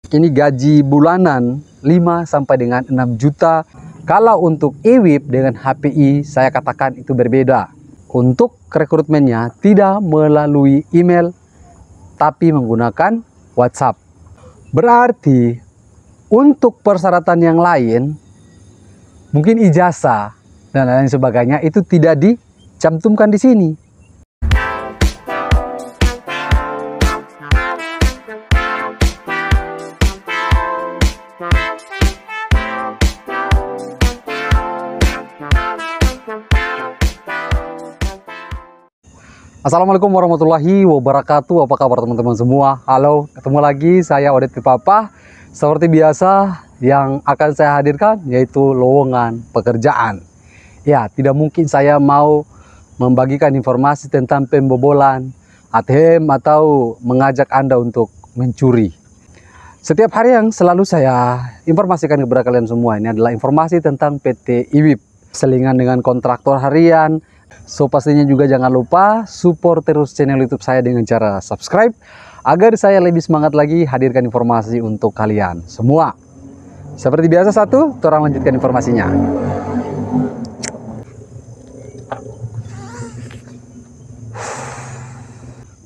Ini gaji bulanan 5 sampai dengan 6 juta. Kalau untuk IWIP dengan HPI saya katakan itu berbeda. Untuk rekrutmennya tidak melalui email tapi menggunakan WhatsApp. Berarti untuk persyaratan yang lain, mungkin ijazah dan lain sebagainya itu tidak dicantumkan di sini. Assalamualaikum warahmatullahi wabarakatuh. Apa kabar teman-teman semua? Halo, ketemu lagi saya Odet Pipapa. Seperti biasa yang akan saya hadirkan yaitu lowongan pekerjaan. Ya, tidak mungkin saya mau membagikan informasi tentang pembobolan ATM atau mengajak Anda untuk mencuri. Setiap hari yang selalu saya informasikan kepada kalian semua ini adalah informasi tentang PT IWIP, selingan dengan kontraktor harian. So pastinya juga jangan lupa support terus channel YouTube saya dengan cara subscribe agar saya lebih semangat lagi hadirkan informasi untuk kalian semua. Seperti biasa kita lanjutkan informasinya.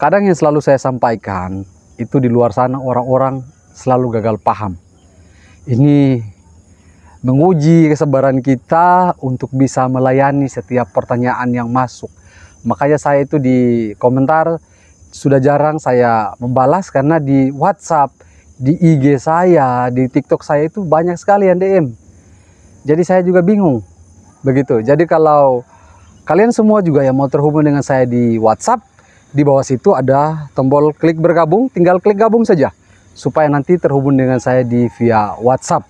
Kadang yang selalu saya sampaikan itu di luar sana orang-orang selalu gagal paham. Ini menguji kesabaran kita untuk bisa melayani setiap pertanyaan yang masuk. Makanya saya itu di komentar sudah jarang saya membalas karena di WhatsApp, di IG saya, di TikTok saya itu banyak sekali yang DM. Jadi saya juga bingung. Begitu. Jadi kalau kalian semua juga yang mau terhubung dengan saya di WhatsApp, di bawah situ ada tombol klik bergabung, tinggal klik gabung saja supaya nanti terhubung dengan saya di via WhatsApp.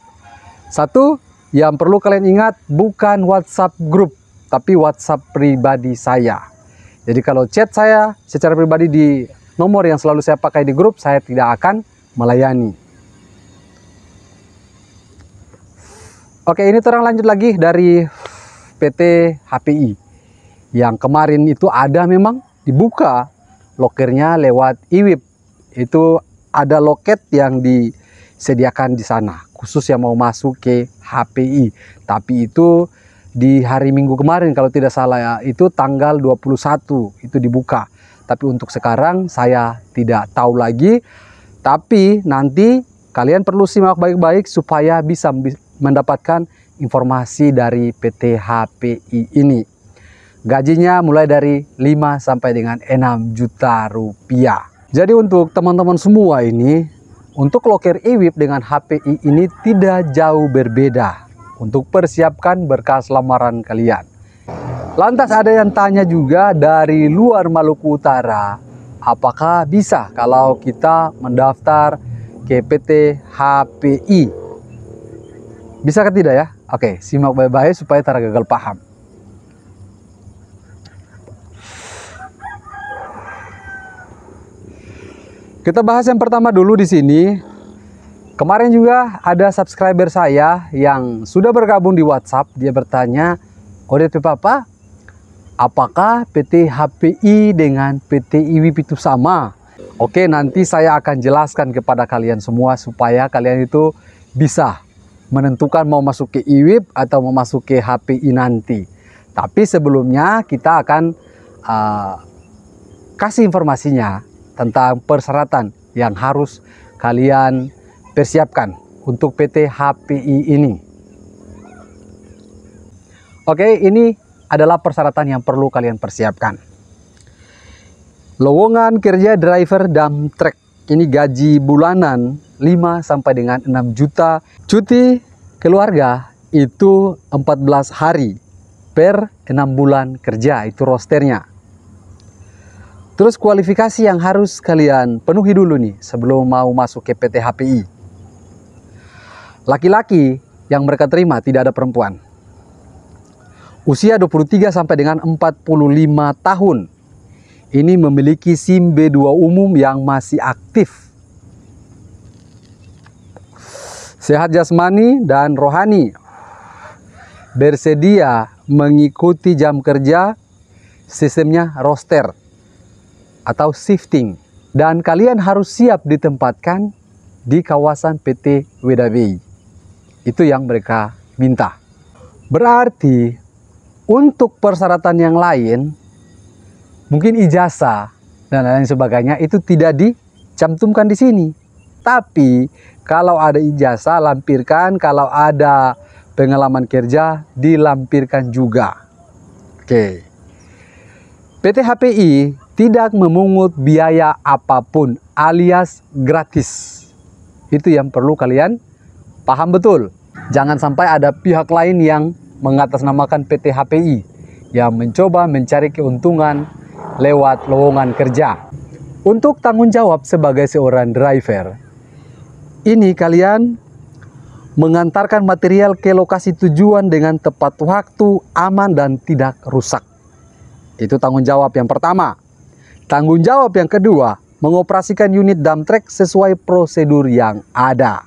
Satu, yang perlu kalian ingat bukan WhatsApp grup, tapi WhatsApp pribadi saya. Jadi kalau chat saya secara pribadi di nomor yang selalu saya pakai di grup, saya tidak akan melayani. Oke, ini terang lanjut lagi dari PT HPI. Yang kemarin itu ada memang dibuka lokernya lewat IWIP. Itu ada loket yang disediakan di sana khusus yang mau masuk ke HPI. Tapi itu di hari Minggu kemarin kalau tidak salah ya, itu tanggal 21 itu dibuka. Tapi untuk sekarang saya tidak tahu lagi. Tapi nanti kalian perlu simak baik-baik supaya bisa mendapatkan informasi dari PT HPI ini. Gajinya mulai dari 5 sampai dengan 6 juta rupiah. Jadi untuk teman-teman semua ini, untuk loker IWIP dengan HPI ini tidak jauh berbeda untuk persiapkan berkas lamaran kalian. Lantas ada yang tanya juga dari luar Maluku Utara, apakah bisa kalau kita mendaftar ke PT HPI? Bisa ke tidak ya? Oke, simak baik-baik supaya tak gagal paham. Kita bahas yang pertama dulu di sini. Kemarin juga ada subscriber saya yang sudah bergabung di WhatsApp. Dia bertanya, Odet Pipapa, apakah PT HPI dengan PT IWIP itu sama? Oke, nanti saya akan jelaskan kepada kalian semua supaya kalian itu bisa menentukan mau masuk ke IWIP atau mau masuk ke HPI nanti. Tapi sebelumnya kita akan kasih informasinya tentang persyaratan yang harus kalian persiapkan untuk PT HPI ini. Oke, ini adalah persyaratan yang perlu kalian persiapkan. Lowongan kerja driver dump truck. Ini gaji bulanan 5 sampai dengan 6 juta. Cuti keluarga itu 14 hari per 6 bulan kerja, itu rosternya. Terus kualifikasi yang harus kalian penuhi dulu nih sebelum mau masuk ke PT HPI. Laki-laki yang mereka terima tidak ada perempuan. Usia 23 sampai dengan 45 tahun. Ini memiliki SIM B2 umum yang masih aktif. Sehat jasmani dan rohani. Bersedia mengikuti jam kerja, sistemnya roster atau shifting, dan kalian harus siap ditempatkan di kawasan PT Wedawei. Itu yang mereka minta. Berarti untuk persyaratan yang lain, mungkin ijazah dan lain sebagainya itu tidak dicantumkan di sini. Tapi kalau ada ijazah lampirkan, kalau ada pengalaman kerja dilampirkan juga. Oke. PT HPI tidak memungut biaya apapun alias gratis. Itu yang perlu kalian paham betul. Jangan sampai ada pihak lain yang mengatasnamakan PT HPI yang mencoba mencari keuntungan lewat lowongan kerja. Untuk tanggung jawab sebagai seorang driver, ini kalian mengantarkan material ke lokasi tujuan dengan tepat waktu, aman dan tidak rusak. Itu tanggung jawab yang pertama. Tanggung jawab yang kedua, mengoperasikan unit dump truck sesuai prosedur yang ada.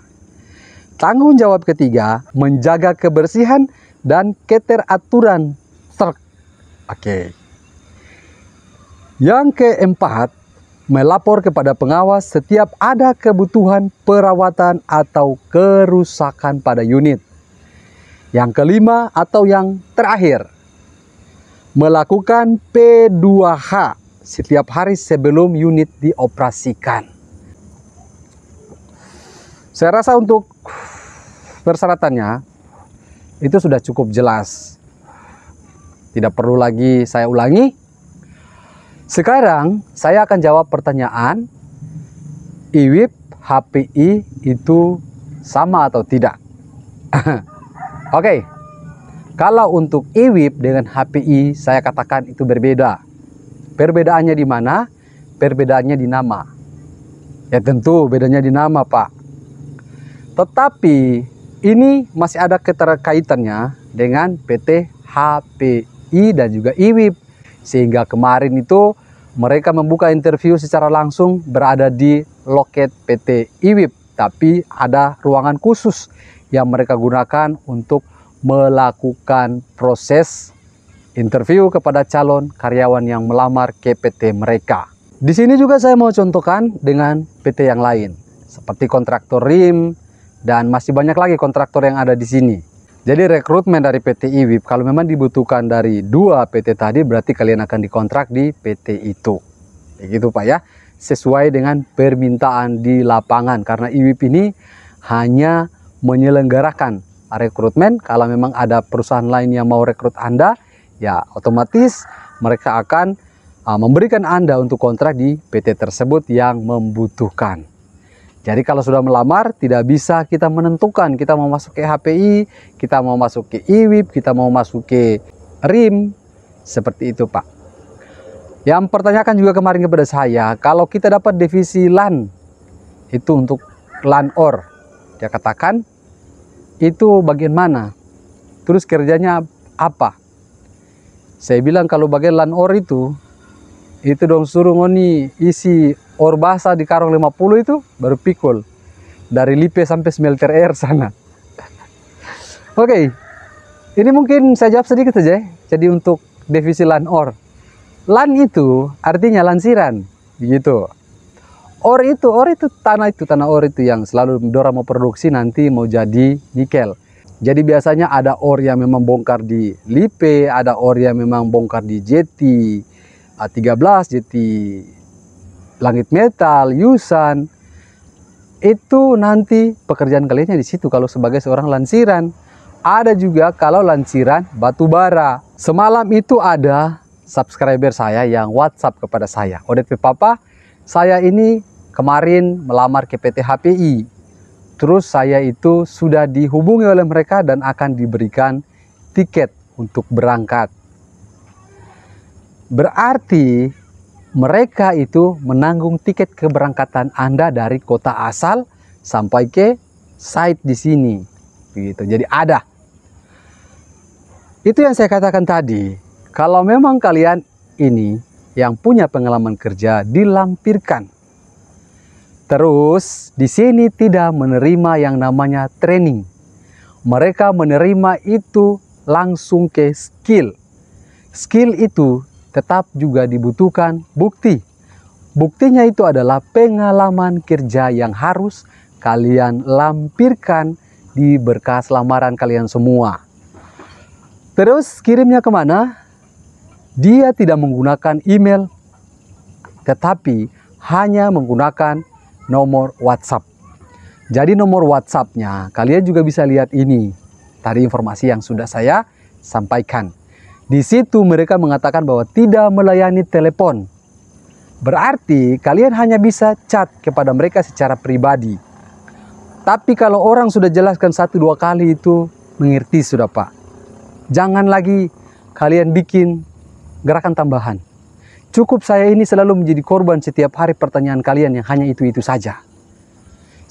Tanggung jawab ketiga, menjaga kebersihan dan keteraturan truk. Oke. Yang keempat, melapor kepada pengawas setiap ada kebutuhan perawatan atau kerusakan pada unit. Yang kelima atau yang terakhir, melakukan P2H setiap hari sebelum unit dioperasikan. Saya rasa untuk persyaratannya itu sudah cukup jelas. Tidak perlu lagi saya ulangi. Sekarang saya akan jawab pertanyaan, IWIP HPI itu sama atau tidak? Oke. Kalau untuk IWIP dengan HPI saya katakan itu berbeda. Perbedaannya di mana? Perbedaannya di nama. Ya tentu bedanya di nama, Pak. Tetapi ini masih ada keterkaitannya dengan PT HPI dan juga IWIP. Sehingga kemarin itu mereka membuka interview secara langsung berada di loket PT IWIP. Tapi ada ruangan khusus yang mereka gunakan untuk melakukan proses interview kepada calon karyawan yang melamar ke PT mereka. Di sini juga saya mau contohkan dengan PT yang lain. Seperti kontraktor RIM dan masih banyak lagi kontraktor yang ada di sini. Jadi rekrutmen dari PT IWIP kalau memang dibutuhkan dari 2 PT tadi berarti kalian akan dikontrak di PT itu. Begitu Pak ya. Sesuai dengan permintaan di lapangan karena IWIP ini hanya menyelenggarakan rekrutmen. Kalau memang ada perusahaan lain yang mau rekrut Anda, ya otomatis mereka akan memberikan Anda untuk kontrak di PT tersebut yang membutuhkan. Jadi kalau sudah melamar tidak bisa kita menentukan kita mau masuk ke HPI, kita mau masuk ke IWIP, kita mau masuk ke RIM. Seperti itu Pak. Yang pertanyakan juga kemarin kepada saya, kalau kita dapat divisi LAN, itu untuk LAN OR. Dia katakan, itu bagian mana? Terus kerjanya apa? Saya bilang kalau bagian LAN OR itu dong suruh ngoni isi OR basah di karung 50 itu baru pikul. Dari Lipe sampai smelter air sana. Oke. Ini mungkin saya jawab sedikit saja. Jadi untuk divisi LAN OR. LAN itu artinya lansiran. Begitu. OR itu tanah OR itu yang selalu dorang mau produksi nanti mau jadi nikel. Jadi biasanya ada OR yang memang bongkar di Lipe, ada OR yang memang bongkar di Jeti 13, Jeti Langit Metal, Yusan. Itu nanti pekerjaan kalian di situ kalau sebagai seorang lansiran. Ada juga kalau lansiran batu bara. Semalam itu ada subscriber saya yang WhatsApp kepada saya. ODP Papa, saya ini kemarin melamar ke PT HPI. Terus saya itu sudah dihubungi oleh mereka dan akan diberikan tiket untuk berangkat. Berarti mereka itu menanggung tiket keberangkatan Anda dari kota asal sampai ke site di sini. Begitu. Jadi ada. Itu yang saya katakan tadi. Kalau memang kalian ini yang punya pengalaman kerja dilampirkan. Terus di sini tidak menerima yang namanya training. Mereka menerima itu langsung ke skill. Skill itu tetap juga dibutuhkan bukti. Buktinya itu adalah pengalaman kerja yang harus kalian lampirkan di berkas lamaran kalian semua. Terus kirimnya kemana? Dia tidak menggunakan email, tetapi hanya menggunakan nomor WhatsApp. Jadi nomor WhatsApp-nya kalian juga bisa lihat ini. Tadi informasi yang sudah saya sampaikan. Di situ mereka mengatakan bahwa tidak melayani telepon. Berarti kalian hanya bisa chat kepada mereka secara pribadi. Tapi kalau orang sudah jelaskan 1-2 kali itu mengerti sudah Pak. Jangan lagi kalian bikin gerakan tambahan. Cukup saya ini selalu menjadi korban setiap hari pertanyaan kalian yang hanya itu-itu saja.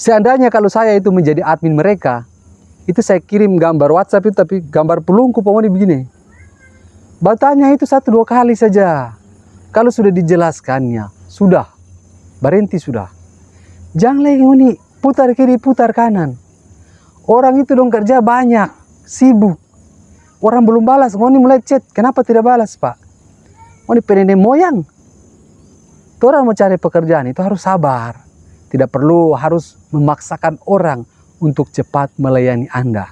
Seandainya kalau saya itu menjadi admin mereka, itu saya kirim gambar WhatsApp itu tapi gambar pelungku pokoknya begini. Bertanya itu 1-2 kali saja. Kalau sudah dijelaskannya, sudah. Berhenti sudah. Jangan lagi ini putar kiri, putar kanan. Orang itu dong kerja banyak, sibuk. Orang belum balas, mau mulai chat, kenapa tidak balas Pak? Mau nenek moyang. Orang mau cari pekerjaan itu harus sabar. Tidak perlu harus memaksakan orang untuk cepat melayani Anda.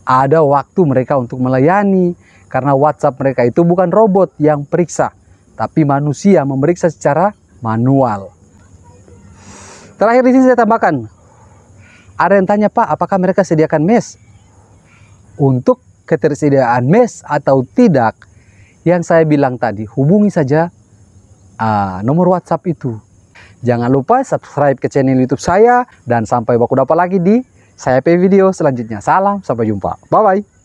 Ada waktu mereka untuk melayani, karena WhatsApp mereka itu bukan robot yang periksa, tapi manusia memeriksa secara manual. Terakhir di sini saya tambahkan, ada yang tanya Pak, apakah mereka sediakan mes? Untuk ketersediaan mes atau tidak, yang saya bilang tadi, hubungi saja nomor WhatsApp itu. Jangan lupa subscribe ke channel YouTube saya, dan sampai baku dapat lagi di saya video selanjutnya. Salam, sampai jumpa. Bye-bye.